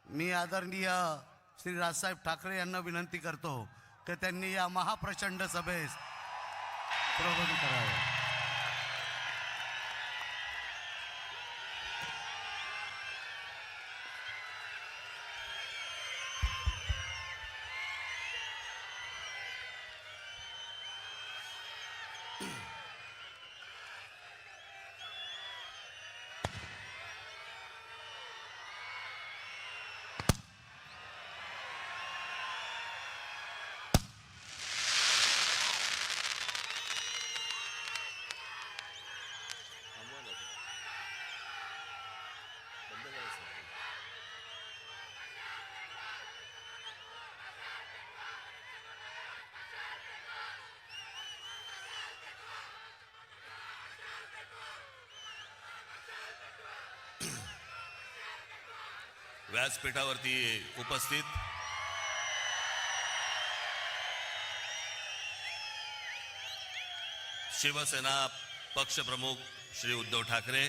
मी आदरणीय श्री राजसाहेब ठाकरे यांना विनंती करतो की त्यांनी या महाप्रचंड सभेस प्रबोधित करावे. व्यासपीठावरती उपस्थित शिवसेना पक्षप्रमुख श्री उद्धव ठाकरे,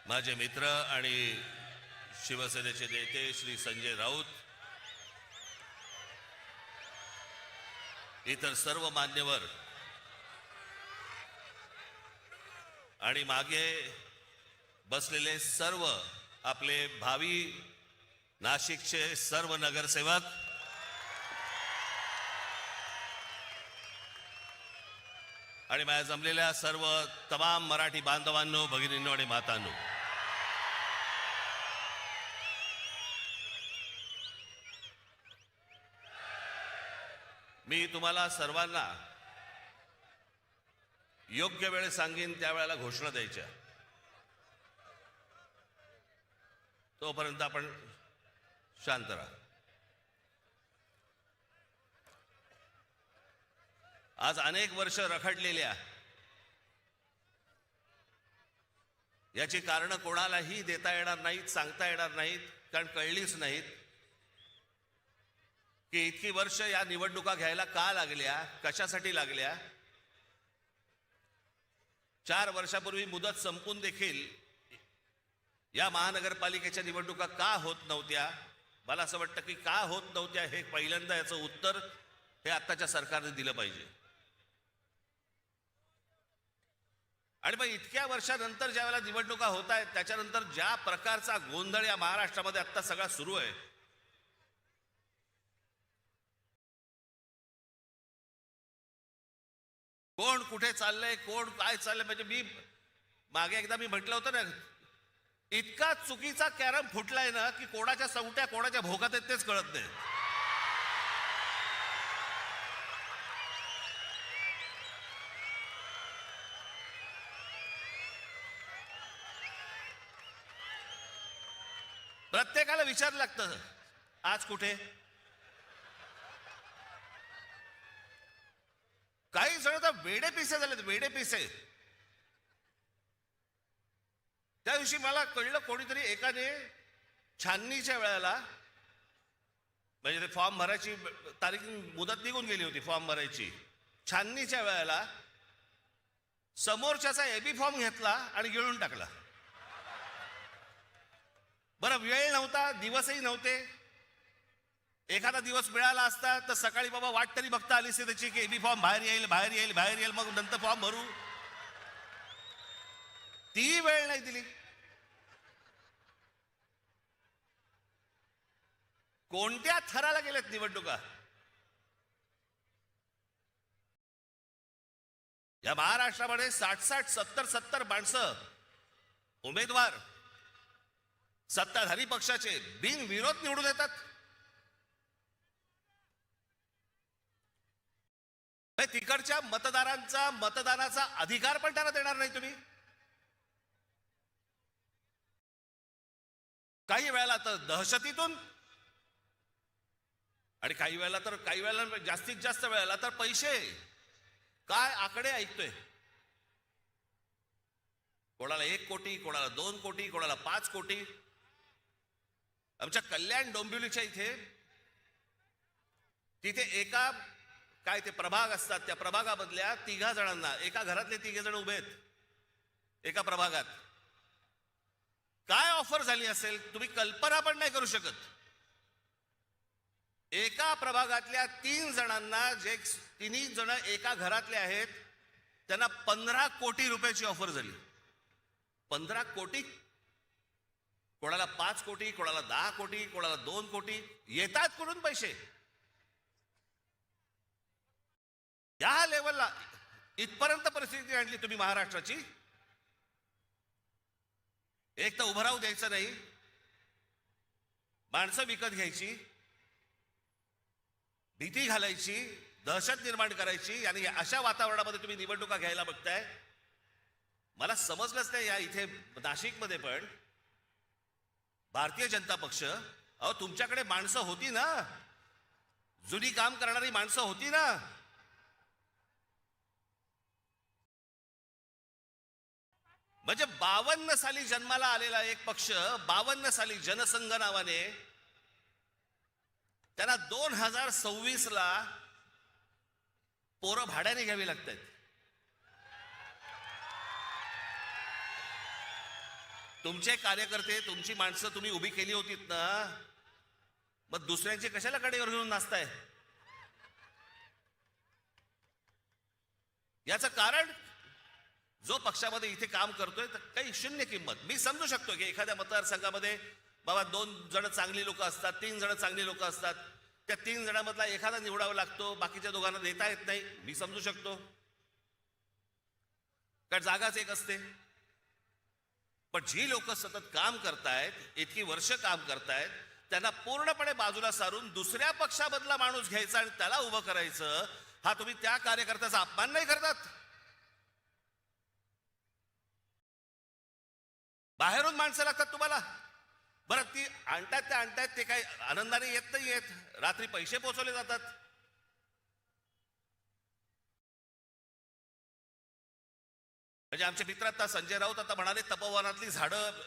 माझे मित्र आणि शिवसेनेचे नेते श्री संजय राऊत, इतर सर्व मान्यवर आणि मागे बसलेले सर्व आपले भावी नाशिकचे सर्व नगरसेवक, आणि माझ्या जमलेल्या सर्व तमाम मराठी बांधवांनो, भगिनींनो आणि मातांनो, मी तुम्हाला सर्वांना योग्य वेळ सांगेन त्यावेळेला घोषणा द्यायच्या. तोपर्यंत आपण शांत राहा. आज अनेक वर्ष रखडलेल्या याची कारण कोणालाही देता येणार नाहीत, सांगता येणार नाहीत, कारण कळलीच नाहीत की इतकी वर्ष या निवडणुका घ्यायला का लागल्या, कशासाठी लागल्या. 4 वर्षापूर्वी मुदत संपून देखील या महानगरपालिकेच्या निवडणुका का होत नव्हत्या. मला असं वाटतं की का होत नव्हत्या हे पहिल्यांदा याचं उत्तर हे आत्ताच्या सरकारने दिलं पाहिजे. आणि मग इतक्या वर्षानंतर ज्या वेळेला निवडणुका होत आहेत त्याच्यानंतर ज्या प्रकारचा गोंधळ या महाराष्ट्रामध्ये आत्ता सगळा सुरू आहे, कोण कुठे चाललंय, कोण काय चाललंय, म्हणजे मी मागे एकदा म्हटलं होतं ना, इतका चुकीचा कॅरम फुटलाय ना की कोणाच्या सवट्या कोणाच्या भोगात आहेत तेच कळत नाही. प्रत्येकाला विचारलं लागतं आज कुठे. काही जण तर वेडे पिसे झालेत, वेडे पिसे. त्या दिवशी मला कळलं, कोणीतरी एकाने छाननीच्या वेळेला, म्हणजे ते फॉर्म भरायची तारीख मुदत निघून गेली होती फॉर्म भरायची, छाननीच्या वेळेला समोरच्याचा एबी फॉर्म घेतला आणि गिळून टाकला. बरं, वेळ नव्हता, दिवसही नव्हते. एखादा दिवस मिळाला असता तर सकाळी बाबा वाट तरी बघता आली असते त्याची की एबी फॉर्म बाहेर येईल, बाहेर येईल, बाहेर येईल, मग नंतर फॉर्म भरू. ती वेळ नाही दिली. कोणत्या थराला गेलेत निवडणुका. या महाराष्ट्रामध्ये 60-60, 70-70 माणसं उमेदवार सत्ताधारी पक्षाचे बिनविरोध निवडून येतात. तिकडच्या मतदारांचा मतदानाचा अधिकार पण त्यांना देणार नाही तुम्ही. काही वेळेला तर दहशतीतून, आणि काही वेळेला जास्तीत जास्त वेळेला तर पैसे. काय आकडे ऐकतोय. कोणाला 1 कोटी, कोणाला 2 कोटी, कोणाला 5 कोटी. आमच्या कल्याण डोंबिवलीच्या तिथे एका काय ते प्रभाग असतात, त्या प्रभागामधल्या 3 जणांना, एका घरातले 3 जण उभे आहेत, एका प्रभागात काय ऑफर झाली असेल तुम्ही कल्पना पण नाही करू शकत. एका प्रभागातल्या 3 जणांना, जे तिन्ही जण एका घरातले आहेत, त्यांना 15 कोटी रुपयाची ऑफर झाली. 15 कोटी. कोणाला 5 कोटी, कोणाला 10 कोटी, कोणाला 2 कोटी. येतात कुठून पैसे? या लेवलला इथपर्यंत परिस्थिती आणली तुम्ही महाराष्ट्राची. एक तर उभं राहू द्यायचं नाही, माणसं विकत घ्यायची, भीती घालायची, दहशत निर्माण करायची, आणि अशा वातावरणामध्ये तुम्ही निवडणुका घ्यायला बघताय. मला समजलंच नाही. या इथे नाशिकमध्ये पण भारतीय जनता पक्ष, अहो तुमच्याकडे माणसं होती ना, जुनी काम करणारी माणसं होती ना. म्हणजे 52 साली जन्माला आलेला एक पक्ष, 52 साली जनसंघ नावाने, त्यांना 2026 ला पोरं भाड्याने घ्यावी लागतात. तुमचे कार्यकर्ते, तुमची माणसं तुम्ही उभी केली होतीत ना, मग दुसऱ्यांची कशाला कडेवर घेऊन नाचताय? याचं कारण, जो पक्षामध्ये इथे काम करतोय तर काही शून्य किंमत. मी समजू शकतो की एखाद्या मतदारसंघामध्ये बाबा 2 जण चांगली लोक असतात, 3 जण चांगली लोक असतात, त्या 3 जणांमधला एखादा निवडावा लागतो, बाकीच्या दोघांना देता येत नाही. मी समजू शकतो, कारण जागाच एक असते. पण जी लोक सतत काम करतायत, इतकी वर्ष काम करतायत, त्यांना पूर्णपणे बाजूला सारून दुसऱ्या पक्षामधला माणूस घ्यायचा आणि त्याला उभं करायचं, हा तुम्ही त्या कार्यकर्त्याचा अपमान नाही करतात? बाहेरून माणसं लागतात तुम्हाला. बरं, ती आणतात त्या आणतात, ते काही आनंदाने येत नाही येत, रात्री पैसे पोचवले जातात. म्हणजे आमचे मित्र आता संजय राऊत आता म्हणाले, तपोवनातली झाडं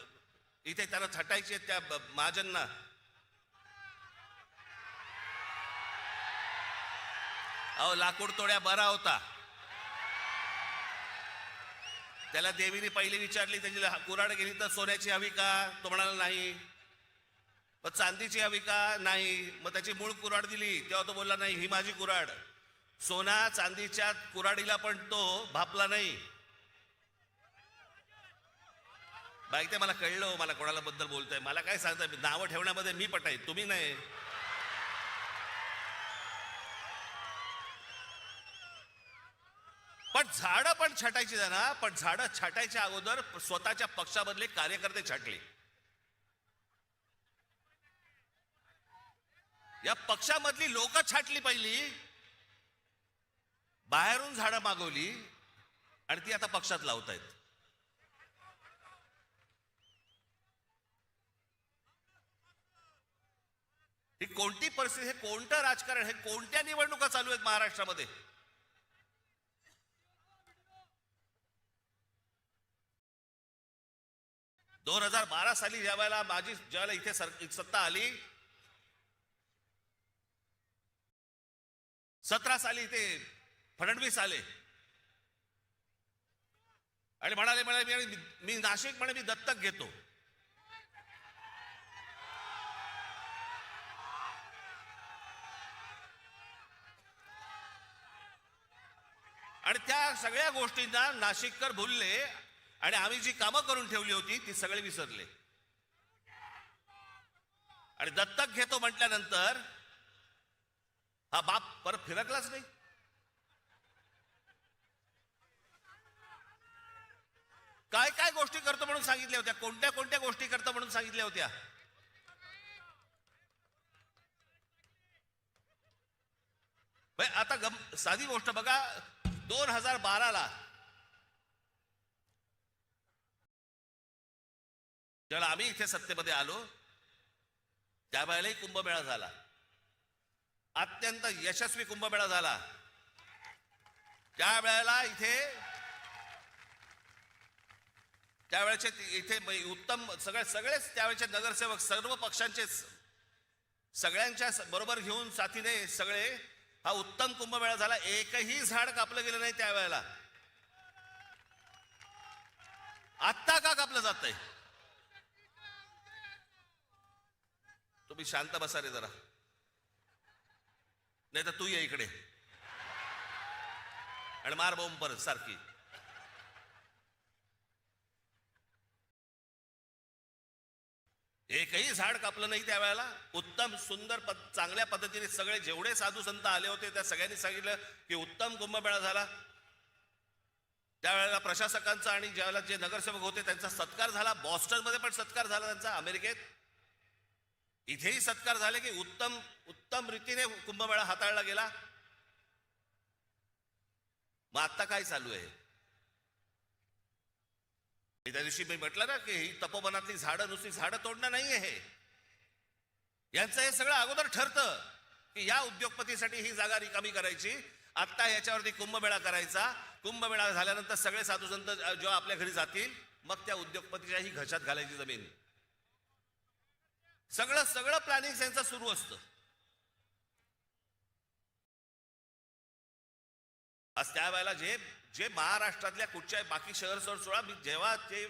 इथे त्याला छटायची आहेत त्या महाजनना. अहो लाकूड तोड्या बरा होता. त्याला देवीने पहिली विचारली, त्याची कुऱ्हाड गेली तर सोन्याची हवी का? तो म्हणाला नाही. मग चांदीची हवी का? नाही. मग त्याची मूळ कुऱ्हाड दिली, तेव्हा तो बोलला नाही, ही माझी कुऱ्हाड. सोना चांदीच्या कुऱ्हाडीला पण तो भापला नाही. बाईक ते मला कळलं, मला कोणाला बद्दल बोलतोय, मला काय सांगताय, नावं ठेवण्यामध्ये मी पटाय, तुम्ही नाही. पण झाडं पण छाटायची ना, पण झाडं छाटायच्या अगोदर स्वतःच्या पक्षामधले कार्यकर्ते छाटले. या पक्षामधली लोक छाटली पहिली, बाहेरून झाडं मागवली आणि ती आता पक्षात लावतायत. ही कोणती परिस्थिती, हे कोणतं राजकारण, हे कोणत्या निवडणुका चालू आहेत महाराष्ट्रामध्ये? दोन 2012 साली ज्यावेळेला ज्यावेळेला इथे सत्ता आली, 17 साली इथे फडणवीस आले आणि म्हणाले मी नाशिक मी दत्तक घेतो. आणि त्या सगळ्या गोष्टींना नाशिककर भुलले आणि आम्ही जी कामं करून ठेवली होती ती सगळे विसरले. आणि दत्तक घेतो म्हटल्यानंतर हा बाप परत फिरकलाच नाही. काय काय गोष्टी करतो म्हणून सांगितल्या होत्या, कोणत्या कोणत्या गोष्टी करतो म्हणून सांगितल्या होत्या. आता साधी गोष्ट बघा, 2012 ला जेव्हा आम्ही इथे सत्तेमध्ये आलो त्यावेळेलाही कुंभमेळा झाला, अत्यंत यशस्वी कुंभमेळा झाला. त्यावेळेला त्यावेळेचे इथे उत्तम सगळेच त्यावेळेचे नगरसेवक सर्व पक्षांचे सगळ्यांच्या बरोबर घेऊन साथीने सगळे हा उत्तम कुंभमेळा झाला. एकही झाड कापलं गेलं नाही त्यावेळेला. आत्ता का कापलं जातंय? तुम्ही शांत बसा रे जरा, नाही तर तू ये इकडे आणि मार बोंब परत सारखी. एकही झाड कापलं नाही त्यावेळेला. उत्तम सुंदर चांगल्या पद्धतीने सगळे जेवढे साधू संत आले होते त्या सगळ्यांनी सांगितलं की उत्तम कुंभमेळा झाला. त्यावेळेला प्रशासकांचा आणि ज्यावेळेला जे नगरसेवक होते त्यांचा सत्कार झाला. बॉस्टन मध्ये पण सत्कार झाला त्यांचा, अमेरिकेत इथेही सत्कार झाले की उत्तम उत्तम रीतीने कुंभमेळा हाताळला गेला. मग आता काय चालू आहे? त्या दिवशी मी म्हटलं ना की ही तपोवनातली झाडं नुसती झाडं तोडणं नाहीये हे. यांचं हे सगळं अगोदर ठरतं की या उद्योगपतीसाठी ही जागा रिकामी करायची, आता याच्यावरती कुंभमेळा करायचा. कुंभमेळा झाल्यानंतर सगळे साधू संत जेव्हा आपल्या घरी जातील मग त्या उद्योगपतीच्याही घशात घालायची जमीन. सगळं सगळं प्लॅनिंग त्यांचं सुरू असतं. आज त्यावेळेला जे जे महाराष्ट्रातल्या कुठच्या बाकी शहर सोडा, मी जेव्हा ते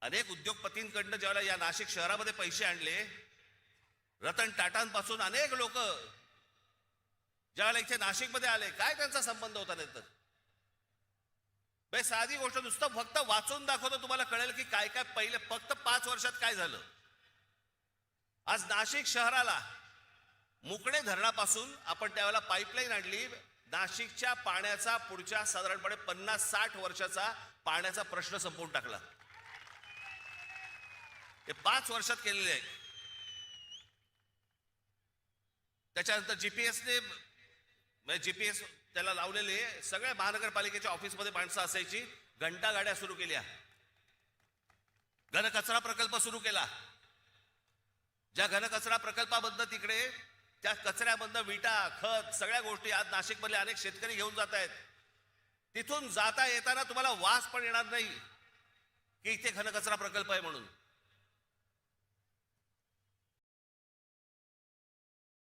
अनेक उद्योगपतींकडनं ज्यावेळेला या नाशिक शहरामध्ये पैसे आणले, रतन टाटांपासून अनेक लोक ज्यावेळेला इथे नाशिकमध्ये आले, काय त्यांचा संबंध होता? नाही तर साधी गोष्ट नुसतं फक्त वाचून दाखवतो, तुम्हाला कळेल की काय काय पहिले फक्त 5 वर्षात काय झालं. आज नाशिक शहराला मुकणे धरणापासून आपण त्यावेळेला पाईपलाईन आणली. नाशिकच्या पाण्याचा पुढच्या साधारणपणे 50-60 वर्षाचा पाण्याचा प्रश्न संपवून टाकला. हे 5 वर्षात केलेले आहे. त्याच्यानंतर जीपीएस त्याला लावलेले सगळ्या महानगरपालिकेच्या ऑफिसमध्ये माणसं असायची. घंटा गाड्या सुरू केल्या. घनकचरा प्रकल्प सुरू केला. ज्या घनकचरा प्रकल्पाबद्दल तिकडे त्या कचऱ्यामधनं विटा, खत, सगळ्या गोष्टी आज नाशिकमधले अनेक शेतकरी घेऊन जात आहेत. तिथून जाता येताना तुम्हाला वास पण येणार नाही की इथे घनकचरा प्रकल्प आहे म्हणून.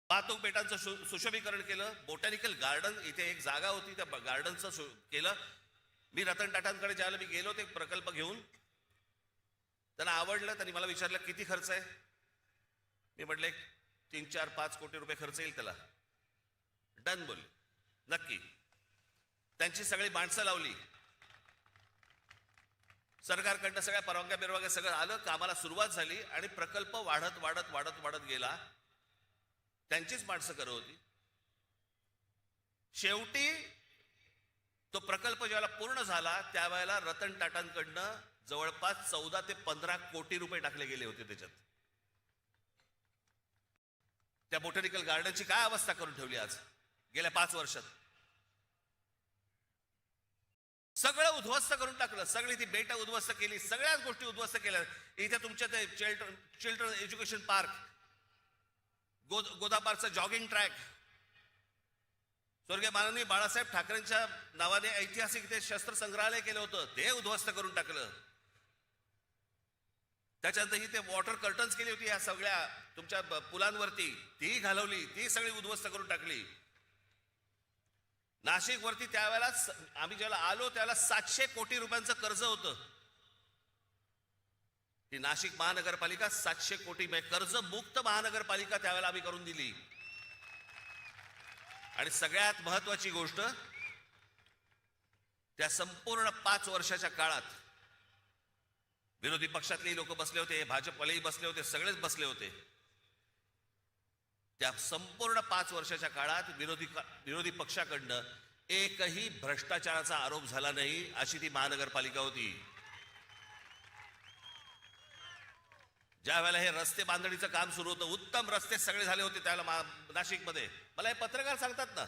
वाहतूक बेटांचं सुशोभीकरण केलं. बोटॅनिकल गार्डन इथे एक जागा होती, त्या गार्डनचं केलं. मी रतन टाटांकडे ज्यावेळेला मी गेलो ते प्रकल्प घेऊन, त्यांना आवडलं. त्यांनी मला विचारलं किती खर्च आहे. मी म्हटलं 3-4-5 कोटी रुपये खर्च येईल त्याला. डन बोलले. नक्की. त्यांची सगळी माणसं लावली. सरकारकडनं सगळ्या परवानग्या बिरवानग्या सगळं आलं. कामाला सुरुवात झाली आणि प्रकल्प वाढत वाढत वाढत वाढत गेला. त्यांचीच माणसं करत होती. शेवटी तो प्रकल्प ज्यावेळेला पूर्ण झाला त्यावेळेला रतन टाटांकडनं जवळपास 14 ते 15 कोटी रुपये टाकले गेले होते त्याच्यात. त्या बोटॅनिकल गार्डनची काय अवस्था करून ठेवली आज गेल्या 5 वर्षात. सगळं उद्ध्वस्त करून टाकलं. सगळी ती बेट उद्ध्वस्त केली. सगळ्याच गोष्टी उद्ध्वस्त केल्या. इथे तुमच्या ते चिल्ड्रन एज्युकेशन पार्क, गोदापारचं जॉगिंग ट्रॅक, स्वर्गीय माननीय बाळासाहेब ठाकरेंच्या नावाने ऐतिहासिक ते शस्त्र संग्रहालय केलं होतं, ते उद्ध्वस्त करून टाकलं. त्याच्यानंतर ही ते वॉटर कर्टन्स केली होती या सगळ्या तुमच्या पुलांवरती, ती घालवली, ती सगळी उद्ध्वस्त करून टाकली. नाशिक वरती त्यावेळेला आम्ही ज्याला आलो त्यावेळेला 700 कोटी रुपयांचं कर्ज होतं. ही नाशिक महानगरपालिका 700 कोटी कर्ज मुक्त महानगरपालिका त्यावेळेला आम्ही करून दिली. आणि सगळ्यात महत्वाची गोष्ट, त्या संपूर्ण 5 वर्षाच्या काळात विरोधी पक्षातलेही लोक बसले होते, भाजपवालेही बसले होते, सगळेच बसले होते. त्या संपूर्ण 5 वर्षाच्या काळात विरोधी पक्षाकडनं एकही भ्रष्टाचाराचा आरोप झाला नाही, अशी ती महानगरपालिका होती. ज्या वेळेला हे रस्ते बांधणीचं काम सुरू होतं, उत्तम रस्ते सगळे झाले होते त्यावेळेला नाशिकमध्ये. मला हे पत्रकार सांगतात ना,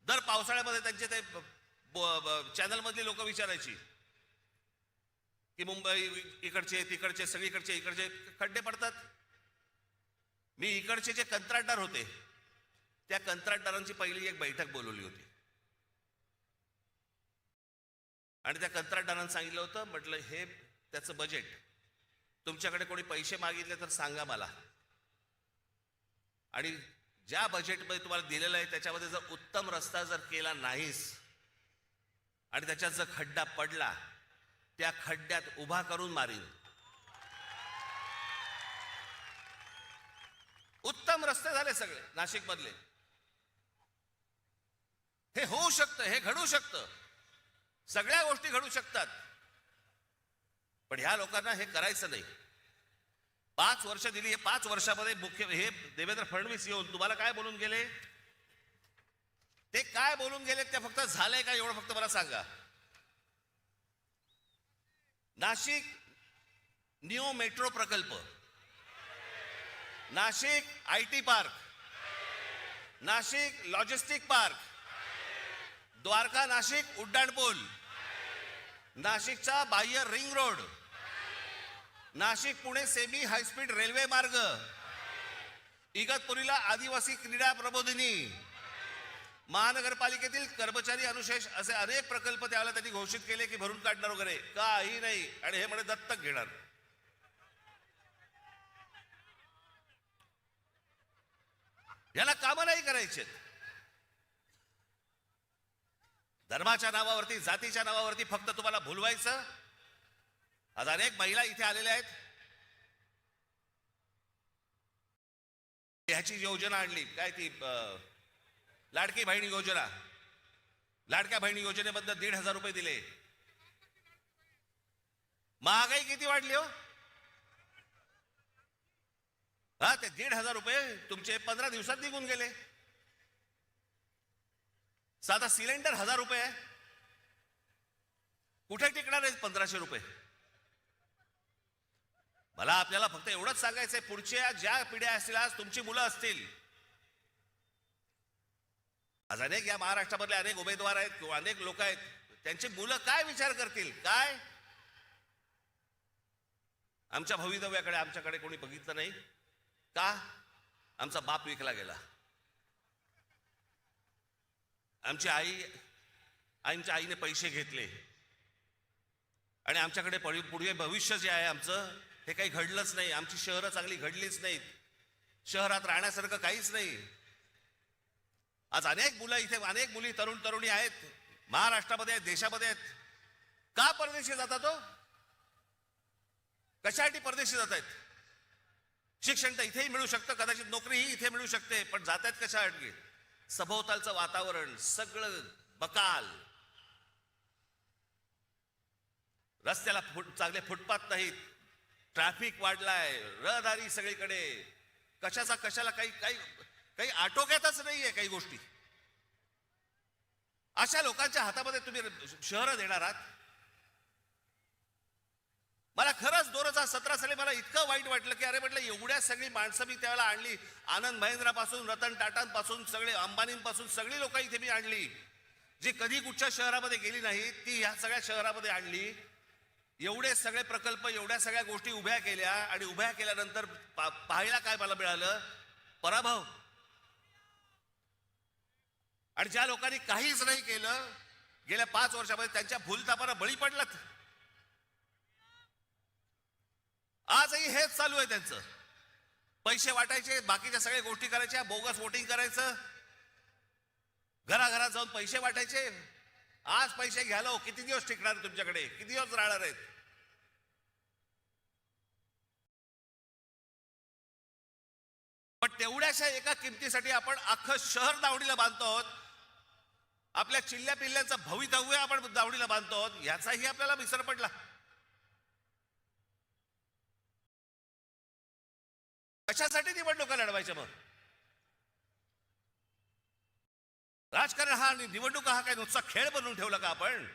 दर पावसाळ्यामध्ये त्यांचे ते चॅनल मधली लोक विचारायची की मुंबई इकडचे तिकडचे सगळीकडचे इकडचे खड्डे पडतात. मी इकडचे जे कंत्राटदार होते त्या कंत्राटदारांची पहिली एक बैठक बोलवली होती आणि त्या कंत्राटदारांनी सांगितलं होतं, म्हटलं हे त्याचं बजेट, तुमच्याकडे कोणी पैसे मागितले तर सांगा मला, आणि ज्या बजेटमध्ये तुम्हाला दिलेलं आहे त्याच्यामध्ये जर उत्तम रस्ता जर केला नाहीस आणि त्याच्यात जर खड्डा पडला त्या खड्ड्यात उभा करून मारीन. उत्तम रस्ते झाले सगळे नाशिक मधले. हे होऊ शकतं, हे घडू शकतं, सगळ्या गोष्टी घडू शकतात. पण ह्या लोकांना हे करायचं नाही. 5 वर्ष दिली. हे 5 वर्षामध्ये हे देवेंद्र फडणवीस येऊन तुम्हाला काय बोलून गेले, ते काय बोलून गेले ते फक्त झालंय का एवढं फक्त मला सांगा. नाशिक न्यू मेट्रो प्रकल्प, Nashik IT park, Nashik logistic park, Dwarka Nashik उड्डाणपूल, नाशिकचा बाह्य ring road, Nashik Pune semi high speed railway मार्ग, इगतपुरीला आदिवासी क्रीडा प्रबोधिनी, महानगरपालिकेतील कर्मचारी अनुशेष असे अनेक प्रकल्प त्यावेळेला त्यांनी घोषित केले की भरून काढणार वगैरे. काही नाही. आणि हे म्हणे दत्तक घेणार. याला कामं नाही करायचे. धर्माच्या नावावरती, जातीच्या नावावरती फक्त तुम्हाला भुलवायचं. आज अनेक महिला इथे आलेल्या आहेत. ह्याची योजना आणली काय ती लाडकी बहिणी योजना. लाडक्या बहिणी योजनेबद्दल 1,500 रुपये दिले. महागाई किती वाढली हो. हा, ते 1,500 रुपये तुमचे 15 दिवसात निघून गेले. साधा सिलेंडर 1,000 रुपये आहे. कुठे टिकणार आहेत 1,500 रुपये. मला आपल्याला फक्त एवढंच सांगायचंय, पुढच्या ज्या पिढ्या असतील, आज तुमची मुलं असतील, आज अनेक या महाराष्ट्रामधले अनेक उमेदवार आहेत किंवा अनेक लोक आहेत, त्यांची मुलं काय विचार करतील. काय आमच्या भवितव्याकडे आमच्याकडे कोणी बघितलं नाही का. आमचा बाप विकला गेला. आमच्या आईने पैसे घेतले आणि आमच्याकडे पुढे भविष्य जे आहे आमचं, हे काही घडलंच नाही. आमची शहरं चांगली घडलीच नाहीत. शहरात राहण्यासारखं काहीच नाही. आज अनेक मुलं इथे, अनेक मुली, तरुणी आहेत, महाराष्ट्रामध्ये आहेत, देशामध्ये आहेत. का परदेशी जातात हो. कशासाठी परदेशी जात आहेत. शिक्षण तर इथेही मिळू शकतं, कदाचित नोकरीही इथे मिळू शकते, पण जात आहेत कशासाठी. सभोवतालचं वातावरण सगळं बकाल, रस्त्याला चांगले फुटपाथ नाहीत, ट्रॅफिक वाढलाय, रहदारी सगळीकडे, कशाला काही आटोक्यातच नाहीये काही गोष्टी. अशा लोकांच्या हातामध्ये तुम्ही शहरं देणार आहात. मला खरंच 2017 साली मला इतकं वाईट वाटलं की अरे म्हटलं, एवढ्या सगळी माणसं मी त्यावेळेला आणली. आनंद महिंद्रापासून, रतन टाटांपासून, सगळे अंबानींपासून सगळी लोक इथे मी आणली, जी कधी कुठच्या शहरामध्ये गेली नाही, ती ह्या सगळ्या शहरामध्ये आणली. एवढे सगळे प्रकल्प, एवढ्या सगळ्या गोष्टी उभ्या केल्या आणि उभ्या केल्यानंतर पाहायला काय मला मिळालं. पराभव. आणि ज्या लोकांनी काहीच नाही केलं गेल्या 5 वर्षामध्ये, त्यांच्या भूलथापांना बळी पडलात. आजही हेच चालू आहे त्यांचं. पैसे वाटायचे, बाकीच्या सगळ्या गोष्टी करायच्या, बोगस वोटिंग करायचं, घराघरात जाऊन पैसे वाटायचे. आज पैसे घ्यायला हो, किती दिवस टिकणार तुमच्याकडे, किती दिवस राहणार आहेत. पण तेवढ्याशा एका किमतीसाठी आपण अख्खं शहर दावडीला बांधतो आहोत. आपल्या चिल्ल्या पिल्ल्यांचं भवितव्य आपण दावडीला बांधतो आहोत. याचाही आपल्याला विसर पडला. कशासाठी निवडणुका लढवायच्या मग. राजकारण हा, निवडणुका हा काय नुसता खेळ बनवून ठेवला का आपण.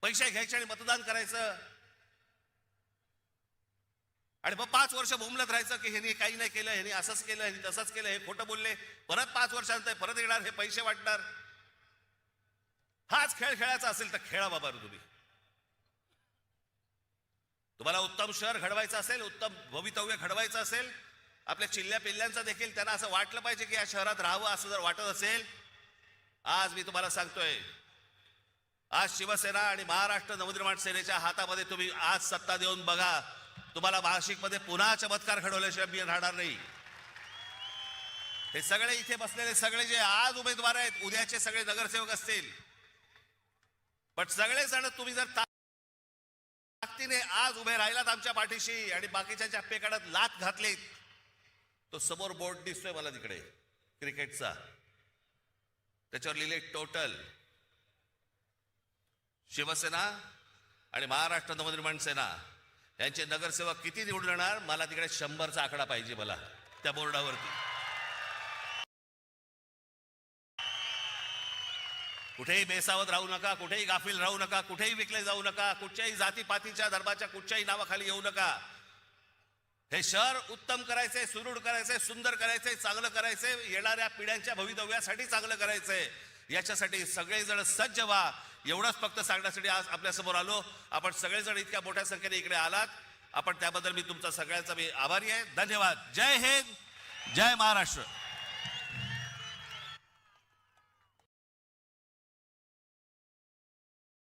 पैसे घ्यायचे आणि मतदान करायचं आणि मग 5 वर्ष बोंबलत राहायचं की ह्यांनी काही नाही केलं, ह्यांनी असंच केलं, ह्यांनी तसंच केलं, हे खोटं बोलले. परत 5 वर्षांनंतर परत येणार, हे पैसे वाटणार. हाच खेळ खेळायचा असेल तर खेळा बाबा तुम्ही. तुम्हाला उत्तम शहर घडवायचं असेल, उत्तम भवितव्य घडवायचं असेल, आपल्या चिल्ल्या पिल्ल्यांचं देखील त्यांना असं वाटलं पाहिजे की या शहरात राहावं असं जर वाटत असेल, आज मी तुम्हाला सांगतोय, आज शिवसेना आणि महाराष्ट्र नवनिर्माण सेनेच्या हातामध्ये तुम्ही आज सत्ता देऊन बघा. तुम्हाला नाशिकमध्ये पुन्हा चमत्कार घडवल्याशिवाय मी राहणार नाही. हे सगळे इथे बसलेले सगळे जे आज उमेदवार आहेत, उद्याचे सगळे नगरसेवक असतील, पण सगळेजण तुम्ही जर ताकदीने आज उभे राहिलात आमच्या पाठीशी आणि बाकीच्या पेकाडात लात घातलीत. तो समोर बोर्ड दिसतोय मला तिकडे क्रिकेटचा, त्याच्यावर लिहिले टोटल. शिवसेना आणि महाराष्ट्र नवनिर्माण सेना यांचे नगरसेवक किती निवडून येणार, मला तिकडे 100चा आकडा पाहिजे मला त्या बोर्डावरती. कुठेही बेसावध राहू नका, कुठेही गाफील राहू नका, कुठेही विकले जाऊ नका, कुठच्याही जातीपातीच्या धर्माच्या कुठच्याही नावाखाली येऊ नका. हे शहर उत्तम करायचंय, सुदृढ करायचंय, सुंदर करायचंय, चांगलं करायचंय, येणाऱ्या पिढ्यांच्या भवितव्यासाठी चांगलं करायचंय. याच्यासाठी सगळेजण सज्ज व्हा. एवढंच फक्त सांगण्यासाठी आज आपल्या समोर आलो. आपण सगळेजण इतक्या मोठ्या संख्येने इकडे आलात, आपण त्याबद्दल मी तुमचा सगळ्यांचा मी आभारी आहे. धन्यवाद. जय हिंद, जय महाराष्ट्र.